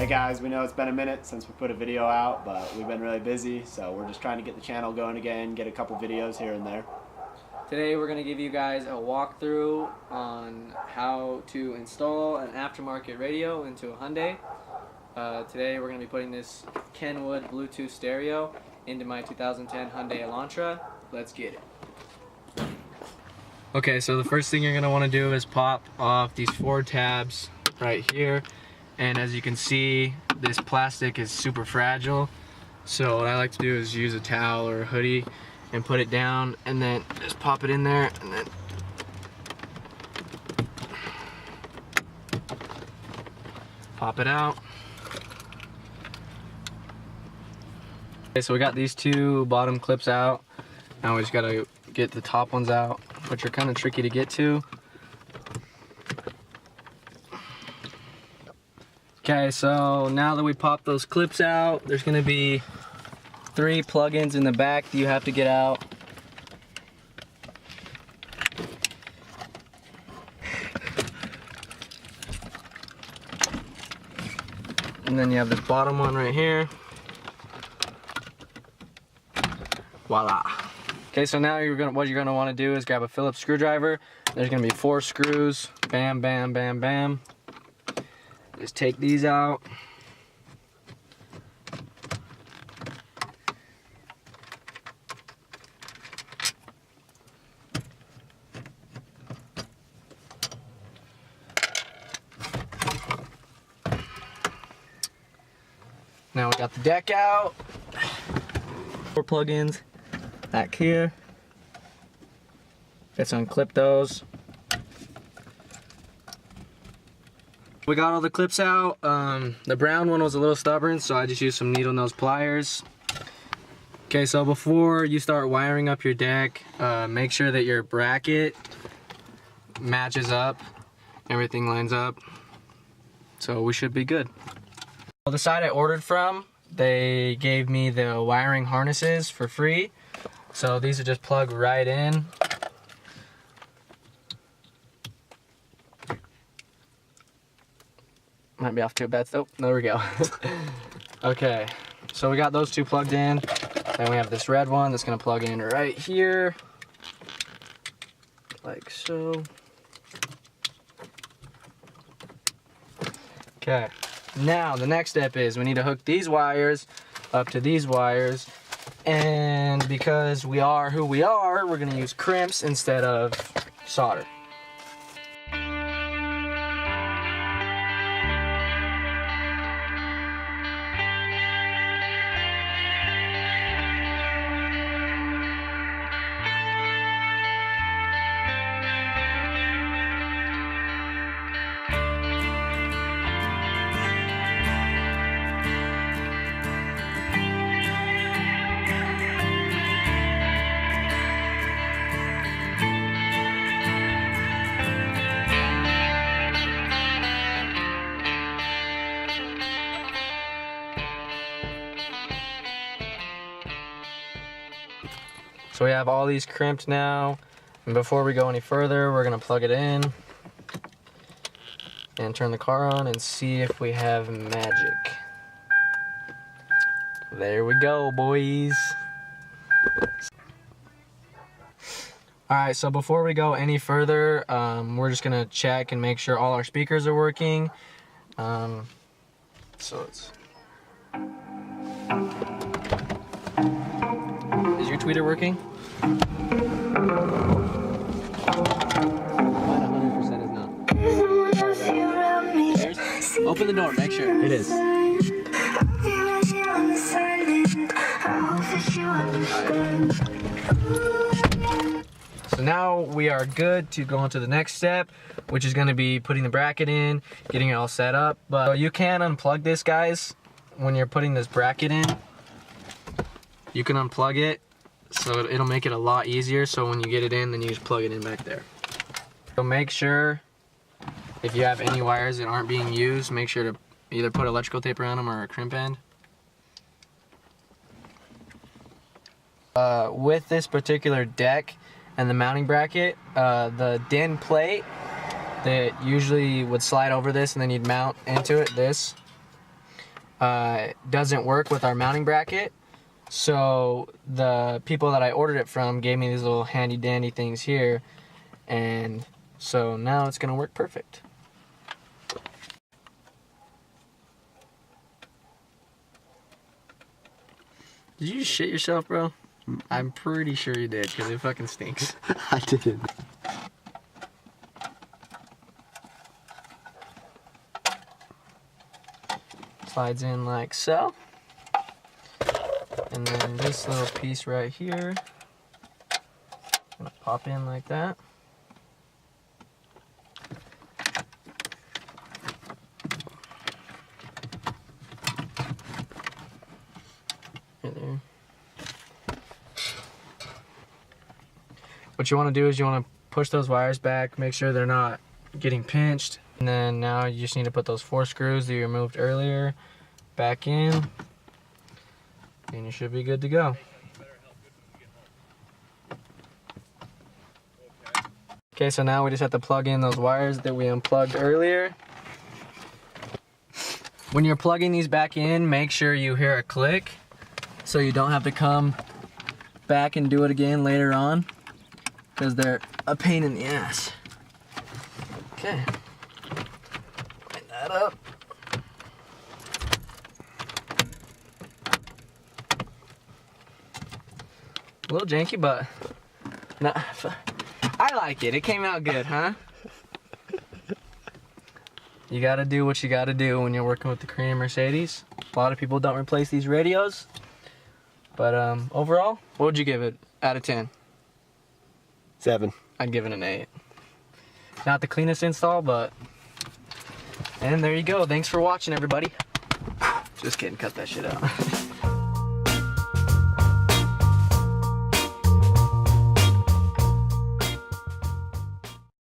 Hey guys, we know it's been a minute since we put a video out, but we've been really busy, so we're just trying to get the channel going again, get a couple videos here and there. Today we're going to give you guys a walkthrough on how to install an aftermarket radio into a Hyundai. Today we're going to be putting this Kenwood Bluetooth stereo into my 2010 Hyundai Elantra. Let's get it. Okay, so the first thing you're going to want to do is pop off these 4 tabs right here. And as you can see, this plastic is super fragile. So what I like to do is use a towel or a hoodie and put it down and then just pop it in there and then pop it out. Okay, so we got these 2 bottom clips out. Now we just gotta get the top ones out, which are kind of tricky to get to. Okay, so now that we popped those clips out, there's gonna be 3 plugins in the back that you have to get out. And then you have this bottom one right here. Voila. Okay, so now what you're gonna wanna do is grab a Phillips screwdriver. There's gonna be 4 screws. Bam, bam, bam, bam. Just take these out. Now we got the deck out. 4 plugins back here. Let's unclip those. We got all the clips out. The brown one was a little stubborn, so I just used some needle nose pliers. Okay, so before you start wiring up your deck, make sure that your bracket matches up, everything lines up, so we should be good. Well, the site I ordered from, they gave me the wiring harnesses for free, so these are just plug right in. Might be off to a bad start. There we go. Okay, so we got those 2 plugged in. Then we have this red one that's gonna plug in right here, like so. Okay, now the next step is we need to hook these wires up to these wires, and because we are who we are, we're gonna use crimps instead of solder. So we have all these crimped now, and before we go any further, we're gonna plug it in and turn the car on and see if we have magic. There we go, boys. Alright, so before we go any further, we're just gonna check and make sure all our speakers are working. Is your tweeter working? Mine 100% is not. There's, open the door, make sure. It is. So now we are good to go on to the next step, which is going to be putting the bracket in, getting it all set up. But you can unplug this, guys, when you're putting this bracket in. You can unplug it, so it'll make it a lot easier. So when you get it in, then you just plug it in back there. So make sure, if you have any wires that aren't being used, make sure to either put electrical tape around them or a crimp end. With this particular deck and the mounting bracket, the DIN plate that usually would slide over this and then you'd mount into it, this, doesn't work with our mounting bracket. So the people that I ordered it from gave me these little handy dandy things here, and so now it's gonna work perfect. Did you just shit yourself, bro? I'm pretty sure you did, because it fucking stinks. I did. Slides in like so. And then this little piece right here, gonna pop in like that. Right there. What you want to do is you want to push those wires back, make sure they're not getting pinched, and then now you just need to put those 4 screws that you removed earlier back in, and you should be good to go. Okay, so now we just have to plug in those wires that we unplugged earlier. When you're plugging these back in, make sure you hear a click so you don't have to come back and do it again later on, because they're a pain in the ass. Okay, line that up. A little janky, but nah, I like it. It came out good, huh? You gotta do what you gotta do when you're working with the Korean Mercedes. A lot of people don't replace these radios, but overall, what would you give it out of 10? 7. I'd give it an 8. Not the cleanest install, but... And there you go. Thanks for watching, everybody. Just kidding. Cut that shit out.